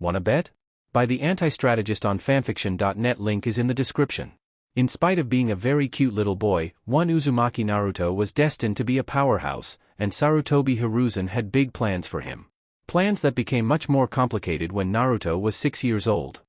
Wanna bet? By the Anti-Stratigist on fanfiction.net, link is in the description. In spite of being a very cute little boy, one Uzumaki Naruto was destined to be a powerhouse, and Sarutobi Hiruzen had big plans for him. Plans that became much more complicated when Naruto was 6 years old.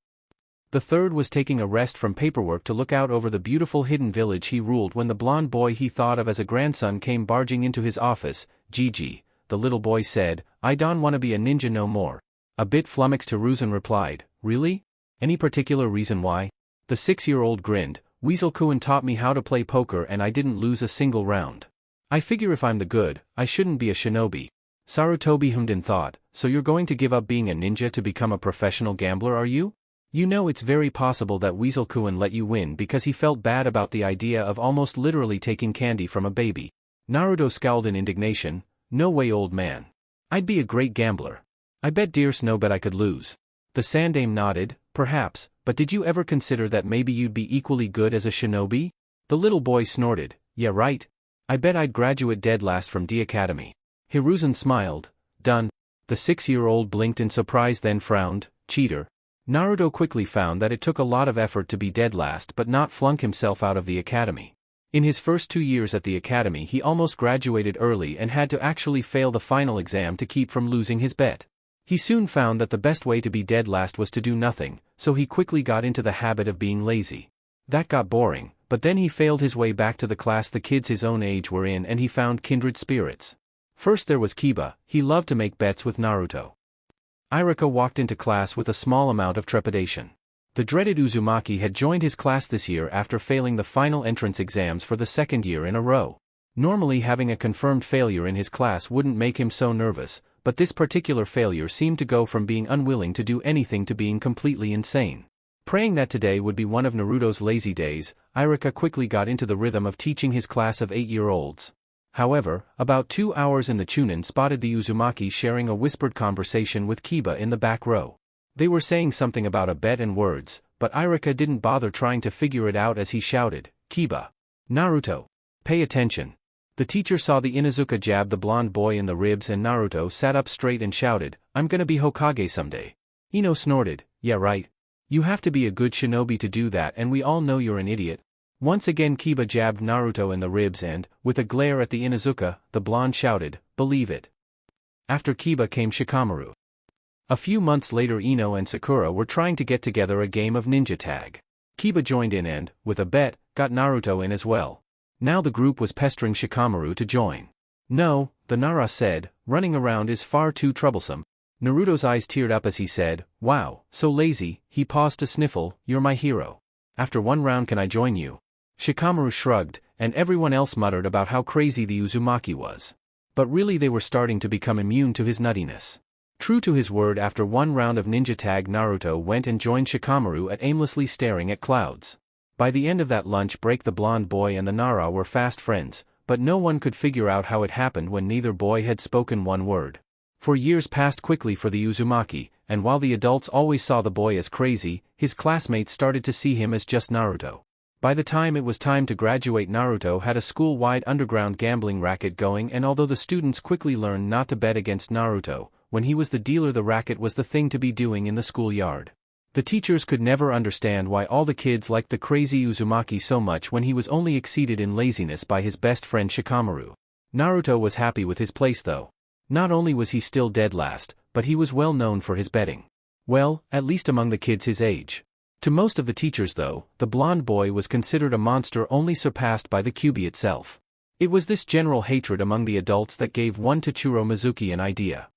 The third was taking a rest from paperwork to look out over the beautiful hidden village he ruled when the blonde boy he thought of as a grandson came barging into his office. Gigi, the little boy said, I don't wanna be a ninja no more. A bit flummoxed, Hiruzen replied, really? Any particular reason why? The 6-year-old grinned, Weasel-kun taught me how to play poker and I didn't lose a single round. I figure if I'm the good, I shouldn't be a shinobi. Sarutobi hummed thought, so you're going to give up being a ninja to become a professional gambler, are you? You know, it's very possible that Weasel-kun let you win because he felt bad about the idea of almost literally taking candy from a baby. Naruto scowled in indignation, no way, old man. I'd be a great gambler. I bet dear Snow bet I could lose. The Sandaime nodded, perhaps, but did you ever consider that maybe you'd be equally good as a shinobi? The little boy snorted, yeah right. I bet I'd graduate dead last from D Academy. Hiruzen smiled, done. The 6-year-old blinked in surprise then frowned, cheater. Naruto quickly found that it took a lot of effort to be dead last but not flunk himself out of the academy. In his first 2 years at the academy he almost graduated early and had to actually fail the final exam to keep from losing his bet. He soon found that the best way to be dead last was to do nothing, so he quickly got into the habit of being lazy. That got boring, but then he failed his way back to the class the kids his own age were in and he found kindred spirits. First there was Kiba, he loved to make bets with Naruto. Iruka walked into class with a small amount of trepidation. The dreaded Uzumaki had joined his class this year after failing the final entrance exams for the 2nd year in a row. Normally having a confirmed failure in his class wouldn't make him so nervous, but this particular failure seemed to go from being unwilling to do anything to being completely insane. Praying that today would be one of Naruto's lazy days, Iruka quickly got into the rhythm of teaching his class of 8-year-olds. However, about 2 hours in the Chunin spotted the Uzumaki sharing a whispered conversation with Kiba in the back row. They were saying something about a bet and words, but Iruka didn't bother trying to figure it out as he shouted, Kiba. Naruto. Pay attention. The teacher saw the Inuzuka jab the blonde boy in the ribs and Naruto sat up straight and shouted, I'm gonna be Hokage someday. Ino snorted, yeah right. You have to be a good shinobi to do that and we all know you're an idiot. Once again Kiba jabbed Naruto in the ribs and, with a glare at the Inuzuka, the blonde shouted, believe it. After Kiba came Shikamaru. A few months later Ino and Sakura were trying to get together a game of ninja tag. Kiba joined in and, with a bet, got Naruto in as well. Now the group was pestering Shikamaru to join. No, the Nara said, running around is far too troublesome. Naruto's eyes teared up as he said, wow, so lazy. He paused to sniffle, you're my hero. After 1 round can I join you? Shikamaru shrugged, and everyone else muttered about how crazy the Uzumaki was. But really they were starting to become immune to his nuttiness. True to his word, after 1 round of ninja tag Naruto went and joined Shikamaru at aimlessly staring at clouds. By the end of that lunch break the blonde boy and the Nara were fast friends, but no one could figure out how it happened when neither boy had spoken 1 word. For years passed quickly for the Uzumaki, and while the adults always saw the boy as crazy, his classmates started to see him as just Naruto. By the time it was time to graduate Naruto had a school-wide underground gambling racket going, and although the students quickly learned not to bet against Naruto, when he was the dealer the racket was the thing to be doing in the schoolyard. The teachers could never understand why all the kids liked the crazy Uzumaki so much when he was only exceeded in laziness by his best friend Shikamaru. Naruto was happy with his place though. Not only was he still dead last, but he was well known for his betting. Well, at least among the kids his age. To most of the teachers though, the blonde boy was considered a monster only surpassed by the Kyuubi itself. It was this general hatred among the adults that gave one Tachiro Mizuki an idea.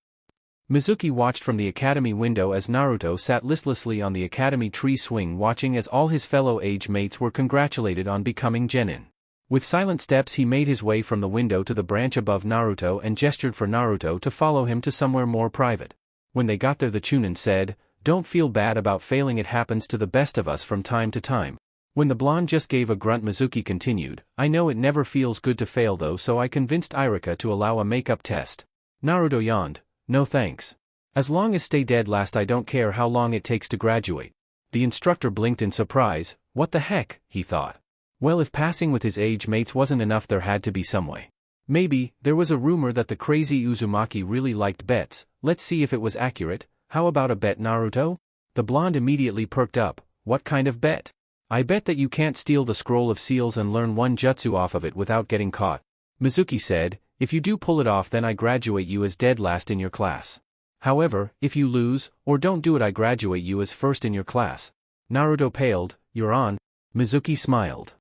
Mizuki watched from the academy window as Naruto sat listlessly on the academy tree swing watching as all his fellow age mates were congratulated on becoming genin. With silent steps he made his way from the window to the branch above Naruto and gestured for Naruto to follow him to somewhere more private. When they got there the Chunin said, don't feel bad about failing, it happens to the best of us from time to time. When the blonde just gave a grunt Mizuki continued, I know it never feels good to fail though, so I convinced Iruka to allow a makeup test. Naruto yawned, no thanks. As long as stay dead last I don't care how long it takes to graduate. The instructor blinked in surprise, what the heck, he thought. Well, if passing with his age mates wasn't enough there had to be some way. Maybe, there was a rumor that the crazy Uzumaki really liked bets, let's see if it was accurate. How about a bet, Naruto? The blonde immediately perked up. What kind of bet? I bet that you can't steal the scroll of seals and learn one jutsu off of it without getting caught. Mizuki said, if you do pull it off then I graduate you as dead last in your class. However, if you lose, or don't do it I graduate you as first in your class. Naruto paled. You're on. Mizuki smiled.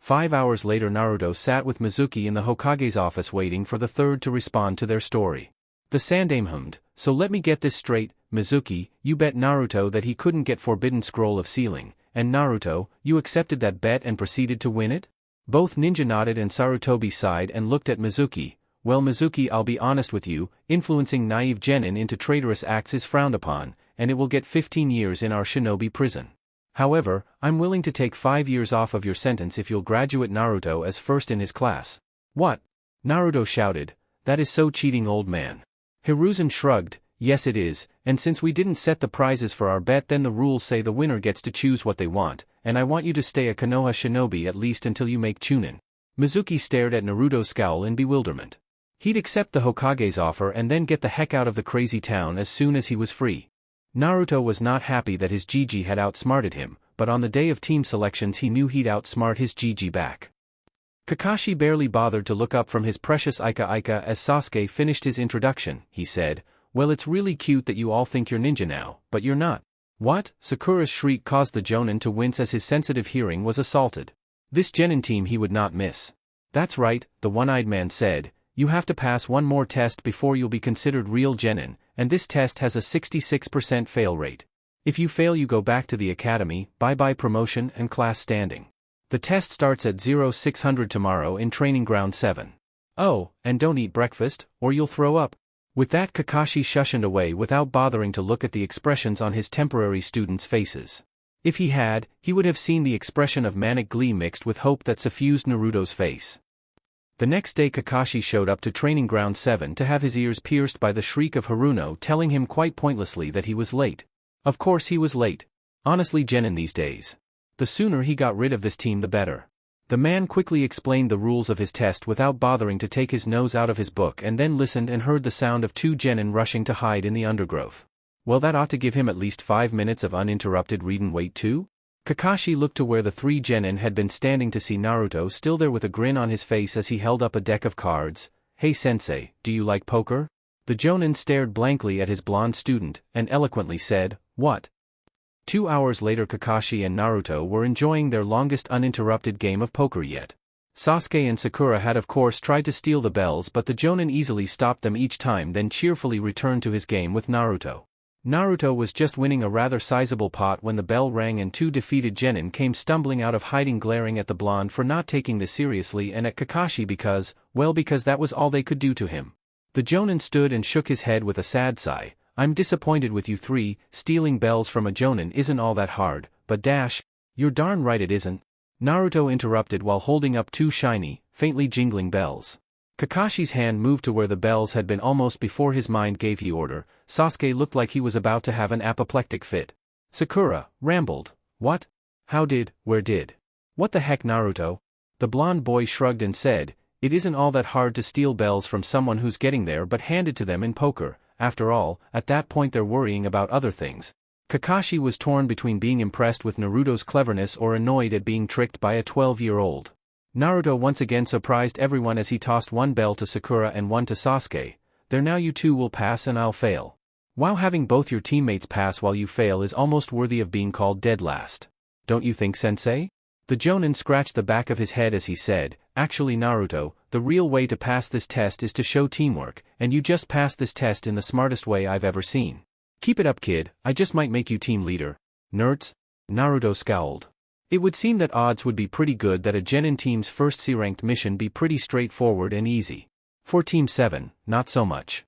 5 hours later Naruto sat with Mizuki in the Hokage's office waiting for the third to respond to their story. The Sandaime hummed, so let me get this straight, Mizuki, you bet Naruto that he couldn't get Forbidden Scroll of Sealing, and Naruto, you accepted that bet and proceeded to win it? Both ninja nodded and Sarutobi sighed and looked at Mizuki. Well Mizuki, I'll be honest with you, influencing naive genin into traitorous acts is frowned upon, and it will get 15 years in our shinobi prison. However, I'm willing to take 5 years off of your sentence if you'll graduate Naruto as first in his class. What? Naruto shouted, that is so cheating, old man. Hiruzen shrugged, yes it is, and since we didn't set the prizes for our bet then the rules say the winner gets to choose what they want, and I want you to stay a Konoha shinobi at least until you make Chunin. Mizuki stared at Naruto's scowl in bewilderment. He'd accept the Hokage's offer and then get the heck out of the crazy town as soon as he was free. Naruto was not happy that his Gigi had outsmarted him, but on the day of team selections he knew he'd outsmart his Gigi back. Kakashi barely bothered to look up from his precious Ika as Sasuke finished his introduction. He said, well it's really cute that you all think you're ninja now, but you're not. What? Sakura's shriek caused the Jonin to wince as his sensitive hearing was assaulted. This genin team he would not miss. That's right, the one-eyed man said, you have to pass one more test before you'll be considered real genin, and this test has a 66% fail rate. If you fail you go back to the academy, bye-bye promotion and class standing. The test starts at 0600 tomorrow in Training Ground 7. Oh, and don't eat breakfast, or you'll throw up. With that Kakashi shushed away without bothering to look at the expressions on his temporary students' faces. If he had, he would have seen the expression of manic glee mixed with hope that suffused Naruto's face. The next day Kakashi showed up to Training Ground 7 to have his ears pierced by the shriek of Haruno telling him quite pointlessly that he was late. Of course he was late. Honestly genin these days. The sooner he got rid of this team the better. The man quickly explained the rules of his test without bothering to take his nose out of his book and then listened and heard the sound of 2 genin rushing to hide in the undergrowth. Well that ought to give him at least 5 minutes of uninterrupted read and wait too? Kakashi looked to where the 3 genin had been standing to see Naruto still there with a grin on his face as he held up a deck of cards. Hey sensei, do you like poker? The Jonin stared blankly at his blonde student and eloquently said, what? 2 hours later Kakashi and Naruto were enjoying their longest uninterrupted game of poker yet. Sasuke and Sakura had of course tried to steal the bells but the Jonin easily stopped them each time then cheerfully returned to his game with Naruto. Naruto was just winning a rather sizable pot when the bell rang and 2 defeated genin came stumbling out of hiding glaring at the blonde for not taking this seriously and at Kakashi because that was all they could do to him. The Jonin stood and shook his head with a sad sigh. I'm disappointed with you 3, stealing bells from a Jonin isn't all that hard, but you're darn right it isn't. Naruto interrupted while holding up 2 shiny, faintly jingling bells. Kakashi's hand moved to where the bells had been almost before his mind gave the order. Sasuke looked like he was about to have an apoplectic fit. Sakura rambled, what? How did, where did? What the heck Naruto? The blonde boy shrugged and said, it isn't all that hard to steal bells from someone who's getting there but hand it to them in poker. After all, at that point they're worrying about other things. Kakashi was torn between being impressed with Naruto's cleverness or annoyed at being tricked by a 12-year-old. Naruto once again surprised everyone as he tossed 1 bell to Sakura and 1 to Sasuke. There now you 2 will pass and I'll fail. Wow, having both your teammates pass while you fail is almost worthy of being called dead last. Don't you think, sensei? The Jonin scratched the back of his head as he said, actually Naruto, the real way to pass this test is to show teamwork, and you just passed this test in the smartest way I've ever seen. Keep it up kid, I just might make you team leader. Nerds? Naruto scowled. It would seem that odds would be pretty good that a genin team's first C-ranked mission be pretty straightforward and easy. For Team 7, not so much.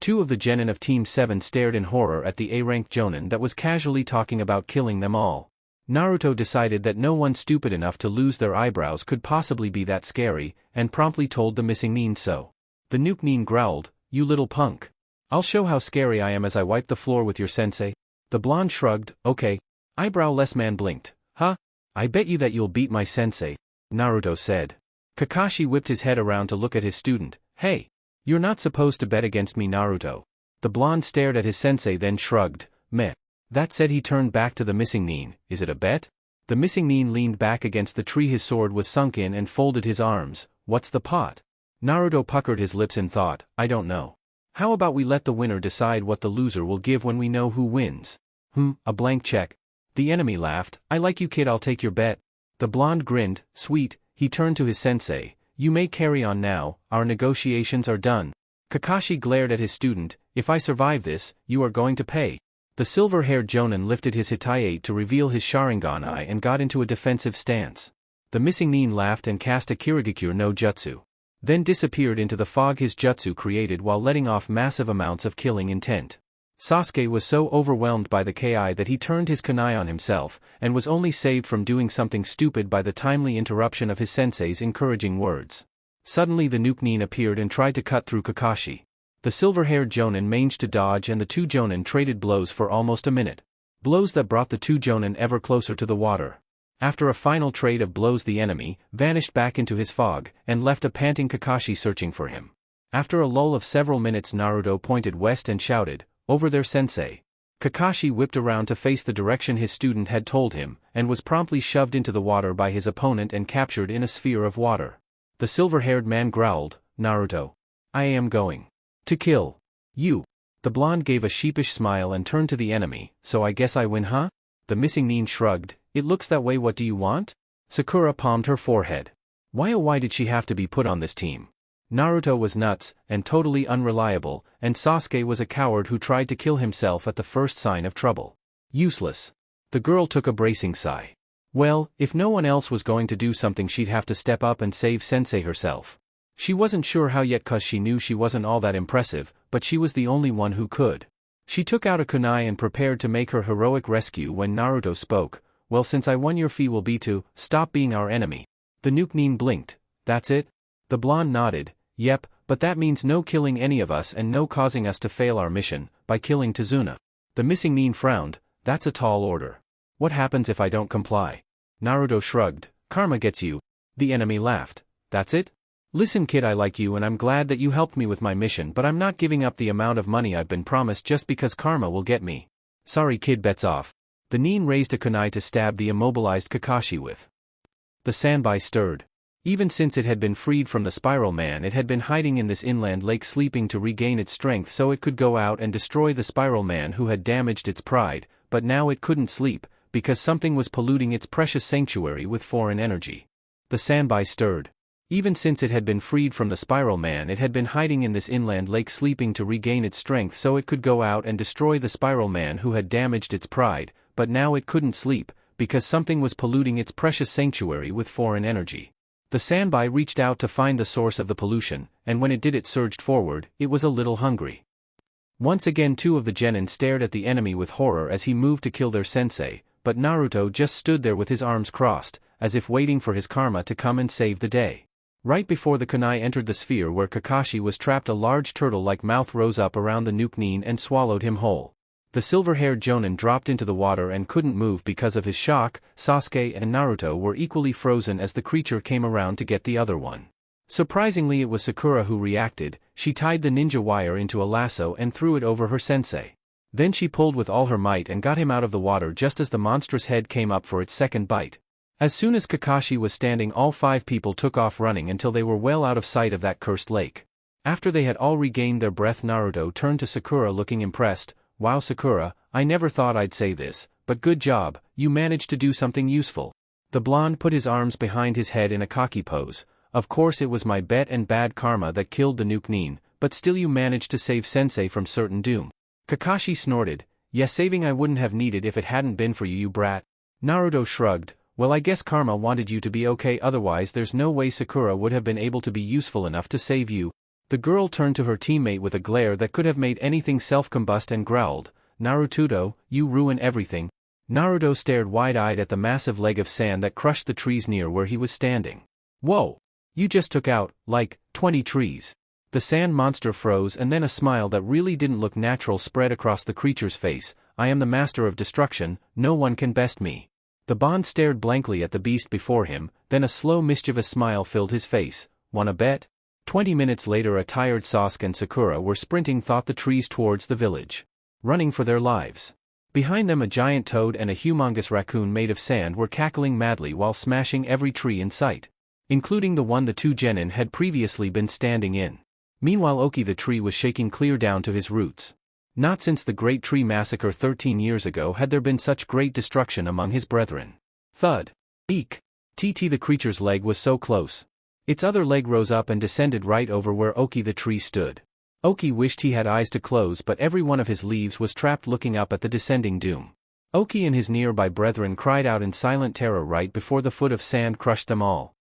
2 of the genin of Team 7 stared in horror at the A-ranked Jonin that was casually talking about killing them all. Naruto decided that no one stupid enough to lose their eyebrows could possibly be that scary, and promptly told the missing nin so. The nuke nin growled, you little punk. I'll show how scary I am as I wipe the floor with your sensei. The blonde shrugged, okay. Eyebrowless man blinked. Huh? I bet you that you'll beat my sensei, Naruto said. Kakashi whipped his head around to look at his student. Hey! You're not supposed to bet against me Naruto. The blonde stared at his sensei then shrugged, meh. That said, he turned back to the missing nin. Is it a bet? The missing nin leaned back against the tree, his sword was sunk in and folded his arms. What's the pot? Naruto puckered his lips in thought. I don't know. How about we let the winner decide what the loser will give when we know who wins? A blank check. The enemy laughed. I like you, kid, I'll take your bet. The blonde grinned. Sweet. He turned to his sensei. You may carry on now, our negotiations are done. Kakashi glared at his student. If I survive this, you are going to pay. The silver-haired Jonin lifted his Hitaiate to reveal his Sharingan eye and got into a defensive stance. The missing nin laughed and cast a Kirigakure no Jutsu. Then disappeared into the fog his jutsu created while letting off massive amounts of killing intent. Sasuke was so overwhelmed by the Ki that he turned his kunai on himself, and was only saved from doing something stupid by the timely interruption of his sensei's encouraging words. Suddenly the nuke nin appeared and tried to cut through Kakashi. The silver-haired Jonin managed to dodge and the two Jonin traded blows for almost a minute. Blows that brought the two Jonin ever closer to the water. After a final trade of blows, the enemy vanished back into his fog, and left a panting Kakashi searching for him. After a lull of several minutes, Naruto pointed west and shouted, "Over there, sensei." Kakashi whipped around to face the direction his student had told him, and was promptly shoved into the water by his opponent and captured in a sphere of water. The silver-haired man growled, "Naruto. I am going to kill you." The blonde gave a sheepish smile and turned to the enemy. So I guess I win, huh? The missing nin shrugged. It looks that way. What do you want? Sakura palmed her forehead. Why did she have to be put on this team? Naruto was nuts, and totally unreliable, and Sasuke was a coward who tried to kill himself at the first sign of trouble. Useless. The girl took a bracing sigh. Well, if no one else was going to do something, she'd have to step up and save sensei herself. She wasn't sure how yet, cause she knew she wasn't all that impressive, but she was the only one who could. She took out a kunai and prepared to make her heroic rescue when Naruto spoke. Well, since I won, your fee will be to stop being our enemy. The nuke nin blinked. That's it? The blonde nodded. Yep, but that means no killing any of us and no causing us to fail our mission by killing Tsunade. The missing nin frowned. That's a tall order. What happens if I don't comply? Naruto shrugged. Karma gets you. The enemy laughed. That's it? Listen, kid, I like you and I'm glad that you helped me with my mission, but I'm not giving up the amount of money I've been promised just because karma will get me. Sorry, kid, bets off. The nin raised a kunai to stab the immobilized Kakashi with. The sandbai stirred. Even since it had been freed from the Spiral Man, it had been hiding in this inland lake, sleeping to regain its strength so it could go out and destroy the Spiral Man who had damaged its pride, but now it couldn't sleep, because something was polluting its precious sanctuary with foreign energy. The sandbai stirred. Even since it had been freed from the Spiral Man, it had been hiding in this inland lake, sleeping to regain its strength so it could go out and destroy the Spiral Man who had damaged its pride, but now it couldn't sleep, because something was polluting its precious sanctuary with foreign energy. The sandbai reached out to find the source of the pollution, and when it did, it surged forward. It was a little hungry. Once again, two of the genin stared at the enemy with horror as he moved to kill their sensei, but Naruto just stood there with his arms crossed, as if waiting for his karma to come and save the day. Right before the kunai entered the sphere where Kakashi was trapped, a large turtle-like mouth rose up around the nuke nin and swallowed him whole. The silver-haired Jonin dropped into the water and couldn't move because of his shock. Sasuke and Naruto were equally frozen as the creature came around to get the other one. Surprisingly, it was Sakura who reacted. She tied the ninja wire into a lasso and threw it over her sensei. Then she pulled with all her might and got him out of the water just as the monstrous head came up for its second bite. As soon as Kakashi was standing, all 5 people took off running until they were well out of sight of that cursed lake. After they had all regained their breath, Naruto turned to Sakura looking impressed. Wow, Sakura, I never thought I'd say this, but good job, you managed to do something useful. The blonde put his arms behind his head in a cocky pose. Of course it was my bet and bad karma that killed the nuke nin, but still you managed to save sensei from certain doom. Kakashi snorted. Yeah, saving I wouldn't have needed if it hadn't been for you, you brat. Naruto shrugged. Well, I guess karma wanted you to be okay, otherwise there's no way Sakura would have been able to be useful enough to save you. The girl turned to her teammate with a glare that could have made anything self-combust and growled, Naruto, you ruin everything. Naruto stared wide-eyed at the massive leg of sand that crushed the trees near where he was standing. Whoa! You just took out, like, 20 trees. The sand monster froze, and then a smile that really didn't look natural spread across the creature's face. I am the master of destruction, no one can best me. The Bond stared blankly at the beast before him, then a slow mischievous smile filled his face. Wanna bet? 20 minutes later a tired Sasuke and Sakura were sprinting through the trees towards the village, running for their lives. Behind them a giant toad and a humongous raccoon made of sand were cackling madly while smashing every tree in sight, including the one the two genin had previously been standing in. Meanwhile Oki the tree was shaking clear down to his roots. Not since the Great Tree Massacre 13 years ago had there been such great destruction among his brethren. Thud. Eek. TT the creature's leg was so close. Its other leg rose up and descended right over where Oki the tree stood. Oki wished he had eyes to close, but every one of his leaves was trapped looking up at the descending doom. Oki and his nearby brethren cried out in silent terror right before the foot of sand crushed them all.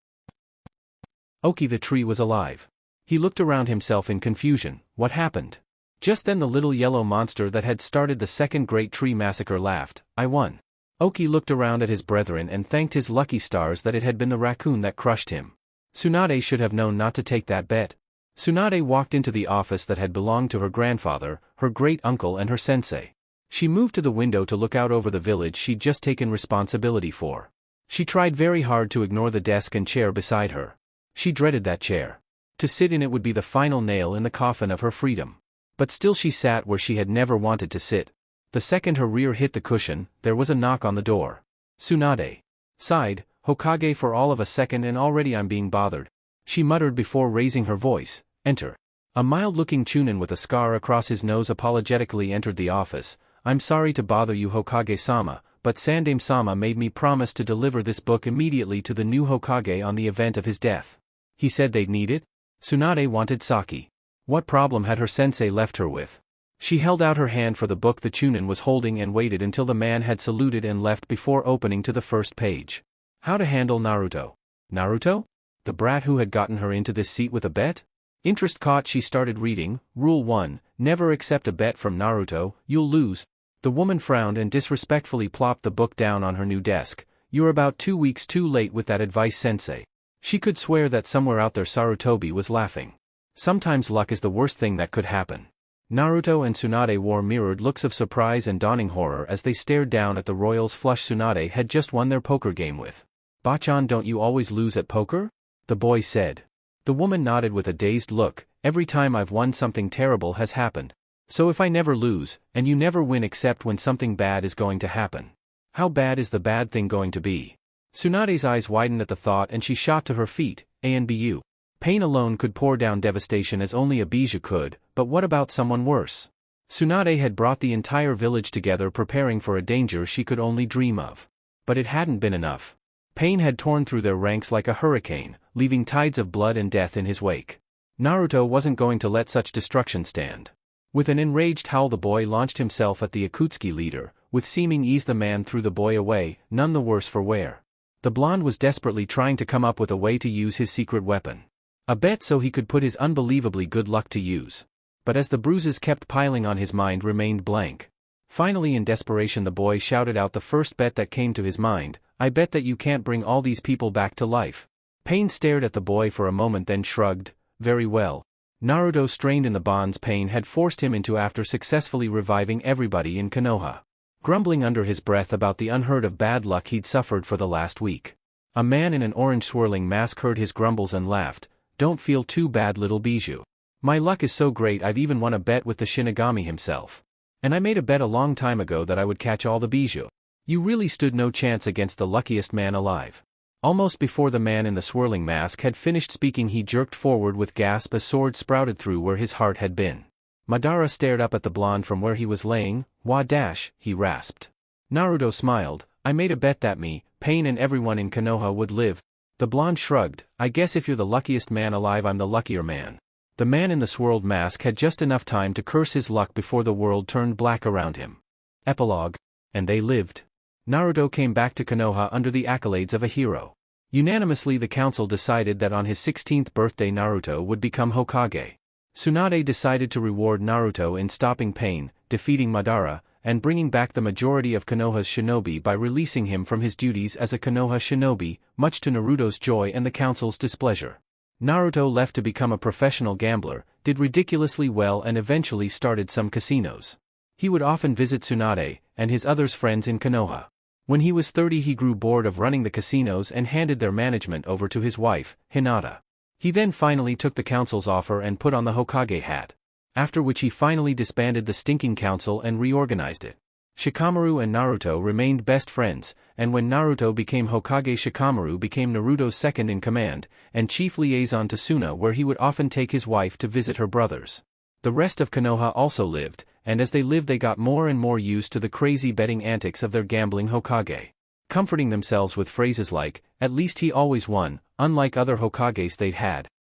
Oki the tree was alive. He looked around himself in confusion. What happened? Just then the little yellow monster that had started the second Great Tree Massacre laughed. I won. Oki looked around at his brethren and thanked his lucky stars that it had been the raccoon that crushed him. Tsunade should have known not to take that bet. Tsunade walked into the office that had belonged to her grandfather, her great-uncle and her sensei. She moved to the window to look out over the village she'd just taken responsibility for. She tried very hard to ignore the desk and chair beside her. She dreaded that chair. To sit in it would be the final nail in the coffin of her freedom. But still she sat where she had never wanted to sit. The second her rear hit the cushion, there was a knock on the door. Tsunade sighed, Hokage for all of a second and already I'm being bothered. She muttered before raising her voice, enter. A mild-looking Chunin with a scar across his nose apologetically entered the office. I'm sorry to bother you Hokage-sama, but Sandaime-sama made me promise to deliver this book immediately to the new Hokage on the event of his death. He said they'd need it? Tsunade wanted sake. What problem had her sensei left her with? She held out her hand for the book the Chunin was holding and waited until the man had saluted and left before opening to the first page. How to handle Naruto. Naruto? The brat who had gotten her into this seat with a bet? Interest caught, she started reading. Rule 1, never accept a bet from Naruto, you'll lose. The woman frowned and disrespectfully plopped the book down on her new desk. You're about 2 weeks too late with that advice, sensei. She could swear that somewhere out there Sarutobi was laughing. Sometimes luck is the worst thing that could happen. Naruto and Tsunade wore mirrored looks of surprise and dawning horror as they stared down at the royals flush Tsunade had just won their poker game with. Bachan, don't you always lose at poker? The boy said. The woman nodded with a dazed look. Every time I've won something terrible has happened. So if I never lose, and you never win except when something bad is going to happen. How bad is the bad thing going to be? Tsunade's eyes widened at the thought and she shot to her feet. Anbu. Pain alone could pour down devastation as only a bijou could, but what about someone worse? Tsunade had brought the entire village together preparing for a danger she could only dream of. But it hadn't been enough. Pain had torn through their ranks like a hurricane, leaving tides of blood and death in his wake. Naruto wasn't going to let such destruction stand. With an enraged howl the boy launched himself at the Akutsuki leader. With seeming ease the man threw the boy away, none the worse for wear. The blonde was desperately trying to come up with a way to use his secret weapon. A bet so he could put his unbelievably good luck to use. But as the bruises kept piling on his mind remained blank. Finally in desperation the boy shouted out the first bet that came to his mind, I bet that you can't bring all these people back to life. Pain stared at the boy for a moment then shrugged, very well. Naruto strained in the bonds Pain had forced him into after successfully reviving everybody in Konoha. Grumbling under his breath about the unheard of bad luck he'd suffered for the last week. A man in an orange swirling mask heard his grumbles and laughed. Don't feel too bad little bijou. My luck is so great I've even won a bet with the Shinigami himself. And I made a bet a long time ago that I would catch all the bijou. You really stood no chance against the luckiest man alive. Almost before the man in the swirling mask had finished speaking he jerked forward with gasp a sword sprouted through where his heart had been. Madara stared up at the blonde from where he was laying. Wah dash, he rasped. Naruto smiled. I made a bet that me, Pain and everyone in Konoha would live. The blonde shrugged. I guess if you're the luckiest man alive I'm the luckier man. The man in the swirled mask had just enough time to curse his luck before the world turned black around him. Epilogue. And they lived. Naruto came back to Konoha under the accolades of a hero. Unanimously the council decided that on his 16th birthday Naruto would become Hokage. Tsunade decided to reward Naruto in stopping Pain, defeating Madara, and bringing back the majority of Konoha's shinobi by releasing him from his duties as a Konoha shinobi, much to Naruto's joy and the council's displeasure. Naruto left to become a professional gambler, did ridiculously well and eventually started some casinos. He would often visit Tsunade and his other friends in Konoha. When he was 30 he grew bored of running the casinos and handed their management over to his wife, Hinata. He then finally took the council's offer and put on the Hokage hat. After which he finally disbanded the stinking council and reorganized it. Shikamaru and Naruto remained best friends, and when Naruto became Hokage, Shikamaru became Naruto's second-in-command, and chief liaison to Suna, where he would often take his wife to visit her brothers. The rest of Konoha also lived, and as they lived they got more and more used to the crazy betting antics of their gambling Hokage. Comforting themselves with phrases like, "At least he always won," unlike other Hokages they'd had,